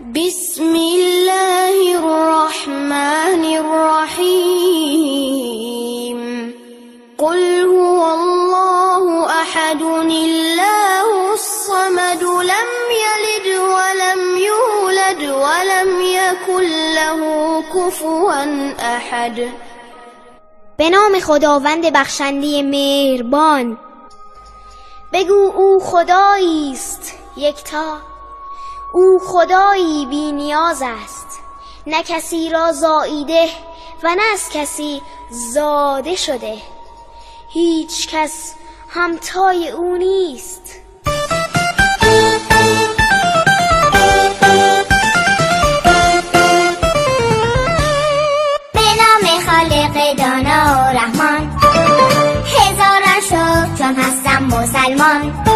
بسم الله الرحمن الرحیم. قل هو الله احد الله الصمد لم یلد ولم یولد ولم یکن له کفوا احد. به نام خداوند بخشنده مهربان. بگو او خدایی است یکتا، او خدایی بی نیاز است، نه کسی را زاییده و نه از کسی زاده شده، هیچ کس همتای او نیست. به نام خالق دانا و رحمان، هزاران شکر چون هستم مسلمان.